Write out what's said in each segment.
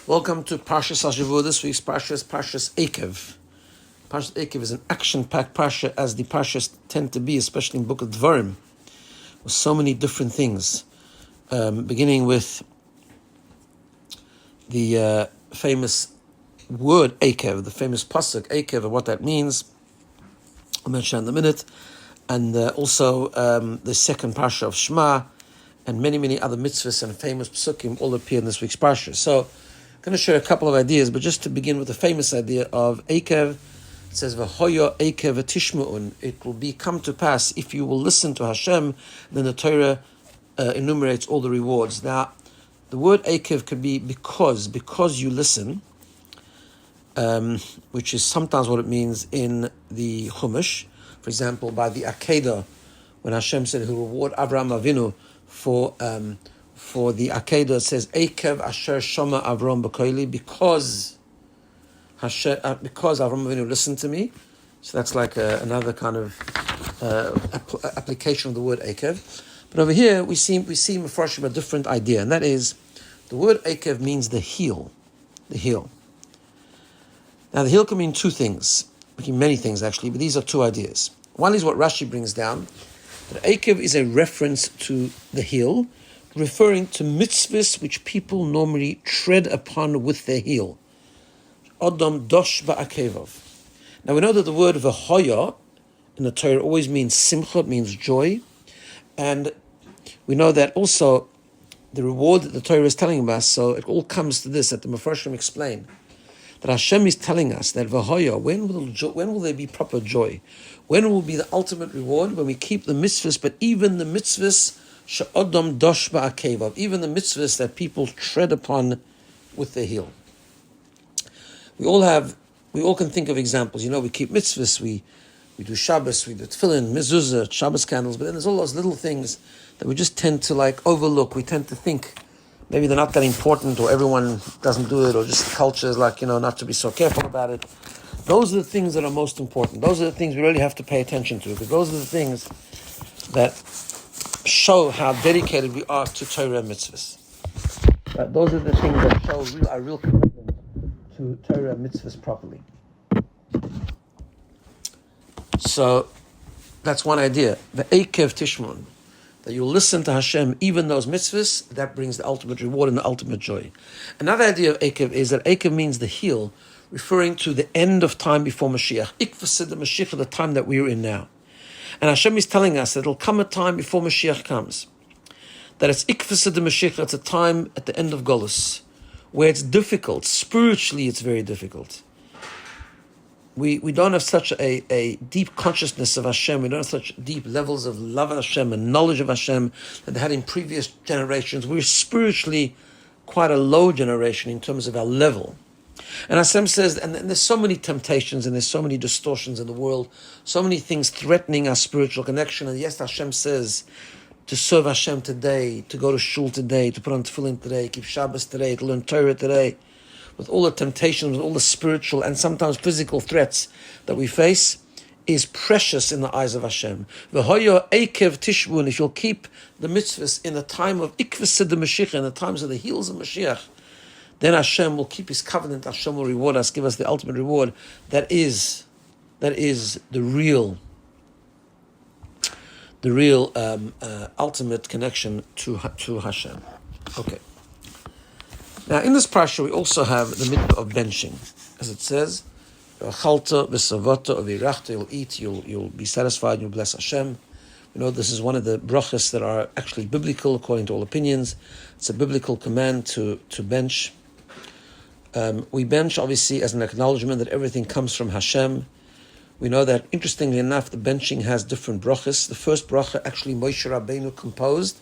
Welcome to Parshas Hashavua. This week's Parsha is Parshas Eikev. Parshas Eikev is an action-packed Parsha, as the Parshas tend to be, especially in Book of Dvarim, with so many different things, beginning with the famous word Eikev, the famous pasuk Eikev, and what that means. I'll mention in a minute, and also the second Parsha of Shema, and many other mitzvahs and famous psukim all appear in this week's Parsha. So, I'm going to share a couple of ideas, but just to begin with the famous idea of Eikev, it says, "V'hoyo Eikev tishmu'un." It will come to pass if you will listen to Hashem. Then the Torah enumerates all the rewards. Now, the word Eikev could be because you listen, which is sometimes what it means in the Chumash. For example, by the Akedah, when Hashem said He'll reward Avraham Avinu for the Akedah, it says Eikev Asher Shama Avram B'Koili, because Avram Avinu listened to me. So that's like another kind of application of the word Eikev. But over here we see Mepharshim a different idea, and that is the word Eikev means the heel, the heel. Now the heel can mean two things, it can mean many things actually, but these are two ideas. One is what Rashi brings down, that Eikev is a reference to the heel, referring to mitzvahs which people normally tread upon with their heel. Adam dosh ba'akevov. Now we know that the word v'hoya in the Torah always means simcha, it means joy, and we know that also the reward that the Torah is telling us, so it all comes to this, that the Mepharshim explain, that Hashem is telling us that v'hoya, when will there be proper joy? When will be the ultimate reward? When we keep the mitzvahs, but even the mitzvahs she'odom dosh ba'akevav, even the mitzvahs that people tread upon with their heel. We all can think of examples. You know, we keep mitzvahs, we do Shabbos, we do tefillin, mezuzah, Shabbos candles, but then there's all those little things that we just tend to overlook. We tend to think maybe they're not that important, or everyone doesn't do it, or just the culture is not to be so careful about it. Those are the things that are most important. Those are the things we really have to pay attention to, because those are the things that show how dedicated we are to Torah and mitzvahs. Those are the things that show our real commitment to Torah and mitzvahs properly. So that's one idea. The Eikev Tishmon, that you listen to Hashem, even those mitzvahs, that brings the ultimate reward and the ultimate joy. Another idea of Eikev is that Eikev means the heel, referring to the end of time before Mashiach. Ikvasid Mashiach, the time that we are in now. And Hashem is telling us that it'll come a time before Mashiach comes, that it's Ikvasid Mashiach, it's a time at the end of Golus, where it's difficult. Spiritually, it's very difficult. We don't have such a deep consciousness of Hashem. We don't have such deep levels of love of Hashem and knowledge of Hashem that they had in previous generations. We're spiritually quite a low generation in terms of our level. And Hashem says, and there's so many temptations and there's so many distortions in the world, so many things threatening our spiritual connection. And yes, Hashem says to serve Hashem today, to go to shul today, to put on tefillin today, keep Shabbos today, to learn Torah today, with all the temptations, with all the spiritual and sometimes physical threats that we face, is precious in the eyes of Hashem. V'hoyo Eikev Tishvun, if you'll keep the mitzvahs in the time of Ikvasid Mashiach, in the times of the heels of Mashiach, then Hashem will keep His covenant. Hashem will reward us, give us the ultimate reward. That is the real ultimate connection to Hashem. Okay. Now, in this parsha, we also have the mitzvah of benching, as it says, "V'achalta v'savata v'irachta." You'll eat, you'll be satisfied, you'll bless Hashem. We know this is one of the brachas that are actually biblical, according to all opinions. It's a biblical command to bench. We bench, obviously, as an acknowledgement that everything comes from Hashem. We know that, interestingly enough, the benching has different brachas. The first bracha, actually, Moshe Rabbeinu composed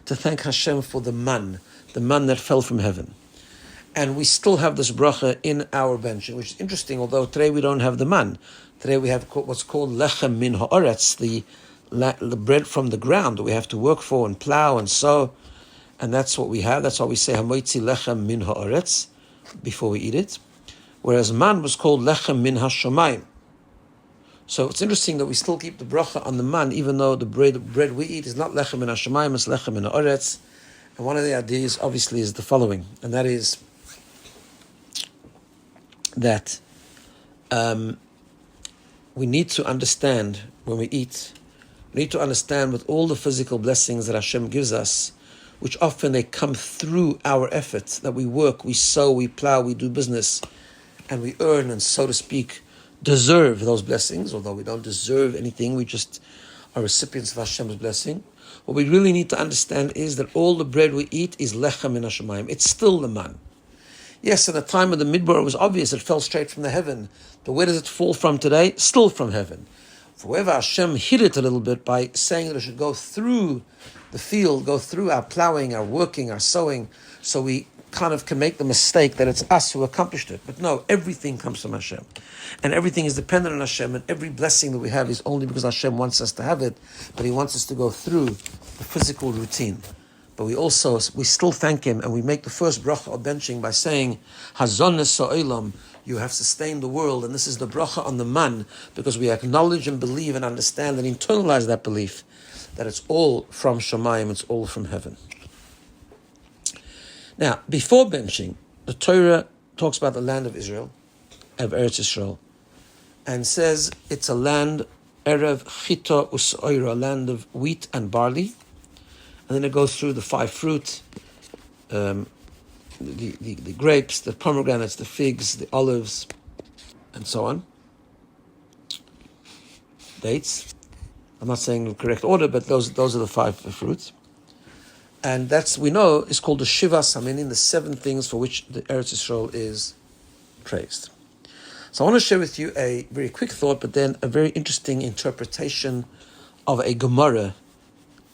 to thank Hashem for the man that fell from heaven. And we still have this bracha in our benching, which is interesting, although today we don't have the man. Today we have what's called lechem min ha'aretz, the bread from the ground that we have to work for and plow and sow. And that's what we have. That's why we say hamoitzi lechem min ha'aretz before we eat it. Whereas man was called lechem min hashamayim. So it's interesting that we still keep the bracha on the man, even though the bread we eat is not lechem min hashamayim, it's lechem min ha'aretz. And one of the ideas, obviously, is the following, and that is that we need to understand when we eat. We need to understand with all the physical blessings that Hashem gives us, which often they come through our efforts, that we work, we sow, we plow, we do business, and we earn and, so to speak, deserve those blessings, although we don't deserve anything, we just are recipients of Hashem's blessing. What we really need to understand is that all the bread we eat is lechem min hashamayim. It's still the man. Yes, at the time of the Midbar it was obvious, it fell straight from the heaven. But where does it fall from today? Still from heaven. However, Hashem hid it a little bit by saying that it should go through the field, go through our plowing, our working, our sowing, so we kind of can make the mistake that it's us who accomplished it. But no, everything comes from Hashem. And everything is dependent on Hashem, and every blessing that we have is only because Hashem wants us to have it, but He wants us to go through the physical routine. But we still thank Him, and we make the first bracha of benching by saying, Hazon Sa'olam, you have sustained the world, and this is the bracha on the man, because we acknowledge and believe and understand and internalize that belief, that it's all from Shamayim, it's all from heaven. Now, before benching, the Torah talks about the land of Israel, of Eretz Yisrael, and says it's a land, Erev Chita Usoira, a land of wheat and barley. And then it goes through the 5 fruit, the grapes, the pomegranates, the figs, the olives, and so on. Dates. I'm not saying the correct order, but those are the 5 fruits. And that's, we know, is called the Shiva Saminim, the 7 things for which the Eretz Yisrael is praised. So I want to share with you a very quick thought, but then a very interesting interpretation of a Gemora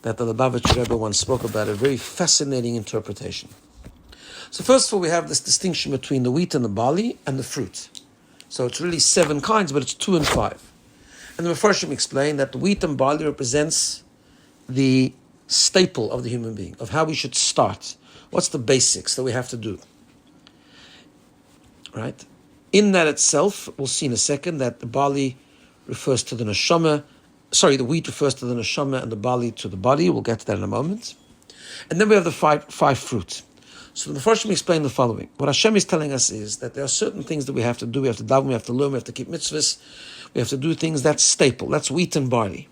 that the Lubavitcher Rebbe once spoke about, a very fascinating interpretation. So first of all, we have this distinction between the wheat and the barley and the fruit. So it's really 7 kinds, but it's 2 and 5. And the Mefarshim explain that the wheat and barley represents the staple of the human being, of how we should start. What's the basics that we have to do? Right? In that itself, we'll see in a second that the barley refers to the neshama. The wheat refers to the neshama and the barley to the body. We'll get to that in a moment. And then we have the five fruit. So the Mefarshim explain the following. What Hashem is telling us is that there are certain things that we have to do. We have to daven, we have to learn, we have to keep mitzvahs. We have to do things that's staple. That's wheat and barley.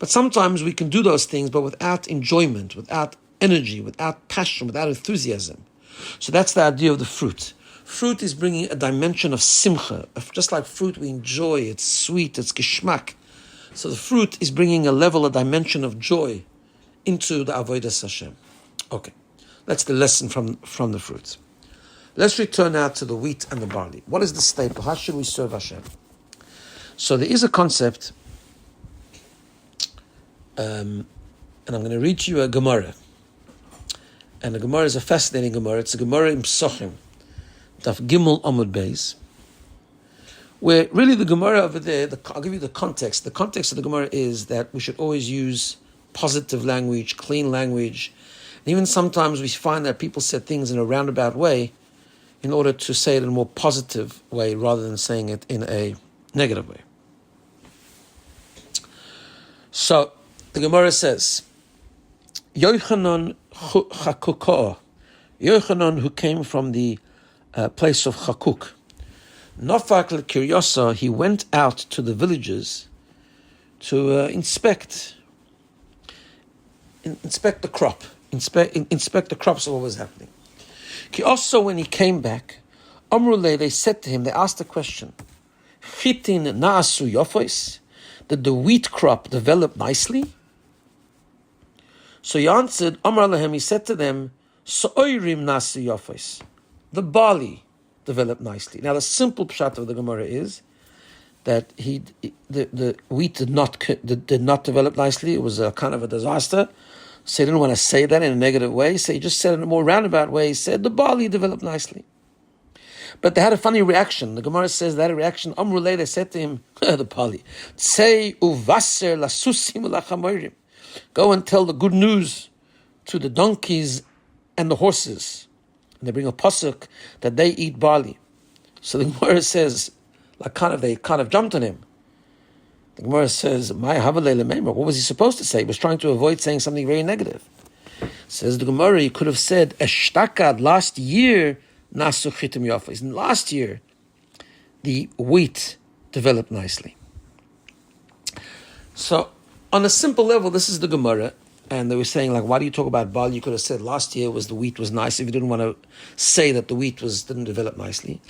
But sometimes we can do those things, but without enjoyment, without energy, without passion, without enthusiasm. So that's the idea of the fruit. Fruit is bringing a dimension of simcha. Just like fruit, we enjoy, it's sweet, it's geschmack. So the fruit is bringing a level, a dimension of joy into the avodas Hashem. Okay, that's the lesson from the fruits. Let's return now to the wheat and the barley. What is the staple? How should we serve Hashem? So there is a concept, and I'm going to read to you a Gemora. And the Gemora is a fascinating Gemora. It's a Gemora in Psochim, Daf Gimel Amud Beis, where really the Gemara over there, I'll give you the context. The context of the Gemara is that we should always use positive language, clean language. And even sometimes we find that people say things in a roundabout way in order to say it in a more positive way rather than saying it in a negative way. So the Gemara says, Yochanan Chakukah, Yochanan, who came from the place of Chakuk, Nofak l'Kiryosa, he went out to the villages to inspect the crop, inspect the crops of what was happening. Ki also, when he came back, Amruleh, they said to him, they asked a question, Chitin na'asu yofos, did the wheat crop develop nicely? So he answered, Amar Lahem, he said to them, So'oirim na'asu yofos, the barley developed nicely. Now the simple pshat of the Gemara is that the wheat did not develop nicely. It was a kind of a disaster. So he didn't want to say that in a negative way. So he just said it in a more roundabout way. He said the barley developed nicely. But they had a funny reaction. The Gemara says that reaction, Amruleh, they said to him, the barley, Tsei uvaser lasusim ulachamorim. Go and tell the good news to the donkeys and the horses. And they bring a pasuk that they eat barley. So the Gemara says, they kind of jumped on him. The Gemara says, what was he supposed to say? He was trying to avoid saying something very negative. Says the Gemara, he could have said, Eshtakad, last year, nasu chitim yafis. And last year, the wheat developed nicely. So, on a simple level, this is the Gemora, and they were saying, like, why do you talk about Baal? You could have said last year the wheat was nice if you didn't want to say that the wheat didn't develop nicely.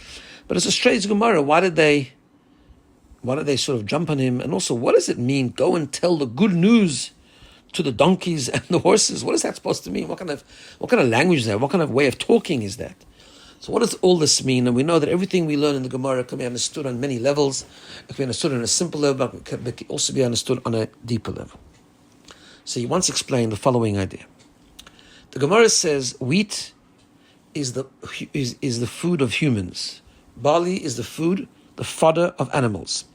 But it's a strange Gemora. Why did they sort of jump on him? And also, what does it mean? Go and tell the good news to the donkeys and the horses. What is that supposed to mean? What kind of language is that? What kind of way of talking is that? So what does all this mean? And we know that everything we learn in the Gemara can be understood on many levels. It can be understood on a simple level, but it can also be understood on a deeper level. So he once explained the following idea. The Gemara says wheat is the food of humans. Barley is the fodder of animals.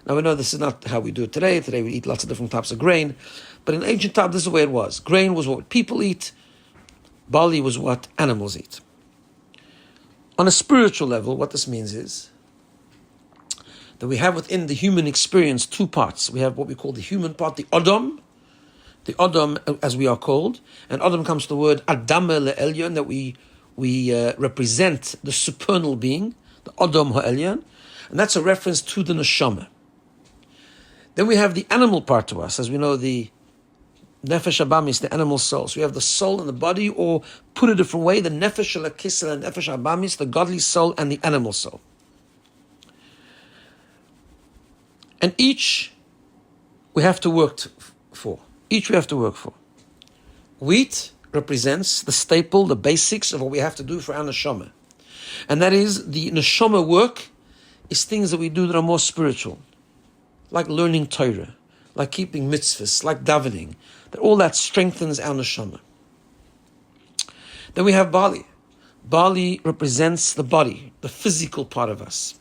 Now we know this is not how we do it today. Today we eat lots of different types of grain. But in ancient times, this is the way it was. Grain was what people eat. Barley was what animals eat. On a spiritual level, what this means is that we have within the human experience two parts. We have what we call the human part, the Adam as we are called. And Adam comes to the word Adam le'elyon, that we represent the supernal being, the Adam ha'elyon. And that's a reference to the neshama. Then we have the animal part to us, as we know the nefesh abamis, the animal soul. So we have the soul and the body, or put a different way, the nefesh alakisel and nefesh abamis, the godly soul and the animal soul. And each we have to work for. Wheat represents the staple, the basics of what we have to do for our neshama. And that is, the neshama work is things that we do that are more spiritual, like learning Torah, like keeping mitzvahs, like davening, that all that strengthens our neshama. Then we have barley. Barley represents the body, the physical part of us,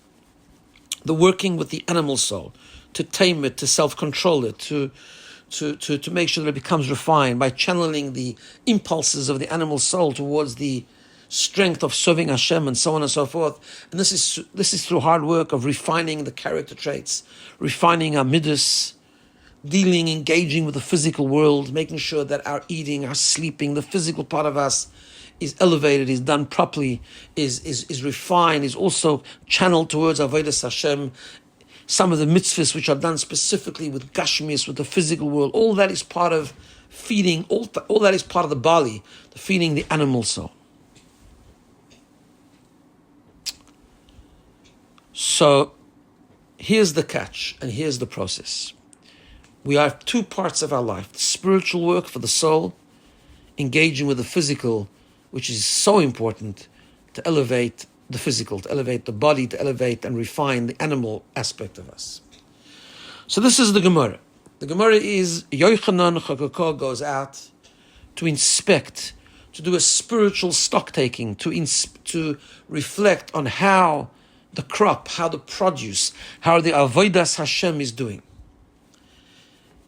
the working with the animal soul, to tame it, to self-control it, to make sure that it becomes refined by channeling the impulses of the animal soul towards the strength of serving Hashem and so on and so forth. And this is through hard work of refining the character traits, refining our midas, engaging with the physical world, making sure that our eating, our sleeping, the physical part of us is elevated, is done properly, is refined, is also channeled towards Avodas Hashem. Some of the mitzvahs which are done specifically with Gashmias, with the physical world, all that is part of feeding, all that is part of the Bali, the feeding the animal soul. So here's the catch, and here's the process. We have two parts of our life: the spiritual work for the soul, engaging with the physical, which is so important to elevate the physical, to elevate the body, to elevate and refine the animal aspect of us. So this is the Gemara. The Gemara is Yochanan Chakakah goes out to inspect, to do a spiritual stock taking, to reflect on how the crop, how the produce, how the Avodas Hashem is doing.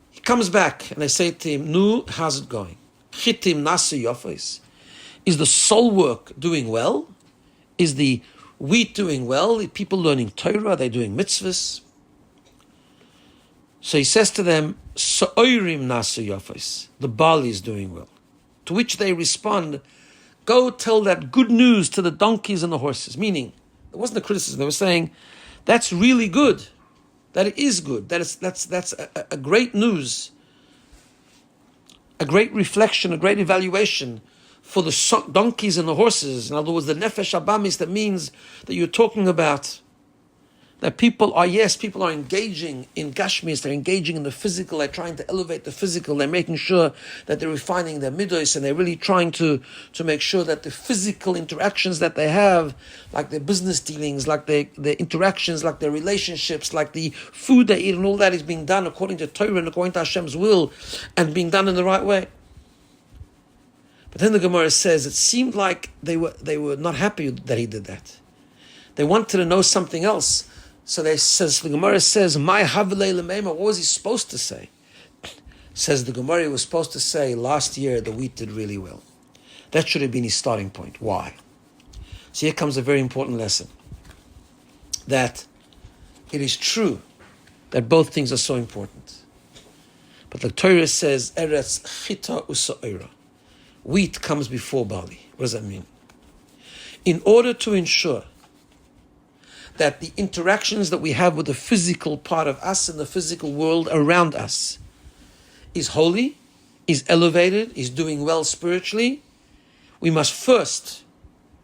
He comes back and I say to him, Nu, how's it going? Chitim nasi yofis. Is the soul work doing well? Is the wheat doing well? Are people learning Torah? Are they doing mitzvahs? So he says to them, Sa'oirim nasi yofis. The barley is doing well. To which they respond, go tell that good news to the donkeys and the horses. Meaning, it wasn't a criticism. They were saying, that's really good. That it is good. That's a great news. A great reflection, a great evaluation for the donkeys and the horses. In other words, the nefesh abamis, that means that you're talking about that people are engaging in gashmis, they're engaging in the physical, they're trying to elevate the physical, they're making sure that they're refining their midos, and they're really trying to make sure that the physical interactions that they have, like their business dealings, like their interactions, like their relationships, like the food they eat, and all that is being done according to Torah and according to Hashem's will, and being done in the right way. But then the Gemara says it seemed like they were not happy that he did that. They wanted to know something else. So the Gemara says, "My havlei lemema." What was he supposed to say? Says the Gemara, he was supposed to say, "Last year the wheat did really well." That should have been his starting point. Why? So here comes a very important lesson. That it is true that both things are so important. But the Torah says, "Eretz chita usa'ira." Wheat comes before barley. What does that mean? in order to ensure that the interactions that we have with the physical part of us and the physical world around us is holy, is elevated, is doing well spiritually, we must first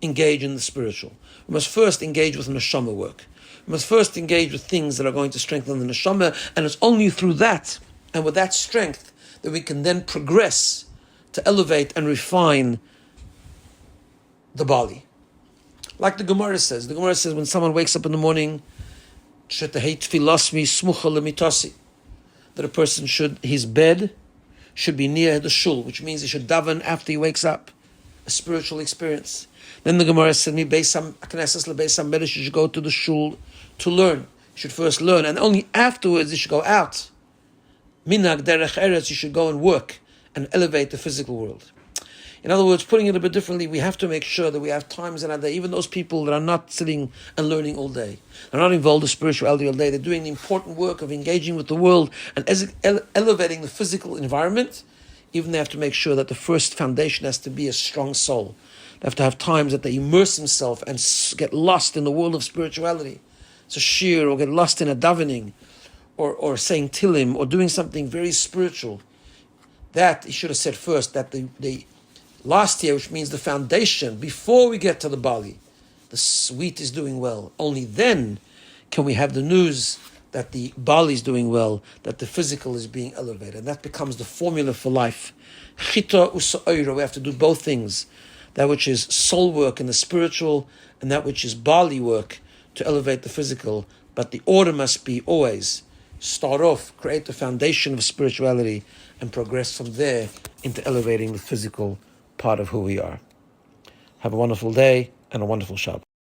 engage in the spiritual. We must first engage with neshama work. We must first engage with things that are going to strengthen the neshama, and it's only through that and with that strength that we can then progress to elevate and refine the body. Like the Gemora says when someone wakes up in the morning, that a person his bed should be near the shul, which means he should daven after he wakes up, a spiritual experience. Then the Gemara said, you should go to the shul to learn. You should first learn, and only afterwards you should go out. Minag derech eretz, you should go and work and elevate the physical world. In other words, putting it a bit differently, we have to make sure that we have times in our day, even those people that are not sitting and learning all day, they're not involved in spirituality all day, they're doing the important work of engaging with the world and elevating the physical environment. Even they have to make sure that the first foundation has to be a strong soul. They have to have times that they immerse themselves and get lost in the world of spirituality. It's a shir, or get lost in a davening, or saying tilim, or doing something very spiritual. That he should have said first, that the last year, which means the foundation, before we get to the bali, the wheat is doing well. Only then can we have the news that the bali is doing well, that the physical is being elevated. And that becomes the formula for life. Chita usa'oira, we have to do both things. That which is soul work in the spiritual, and that which is bali work to elevate the physical. But the order must be always start off, create the foundation of spirituality, and progress from there into elevating the physical part of who we are. Have a wonderful day and a wonderful Shabbat.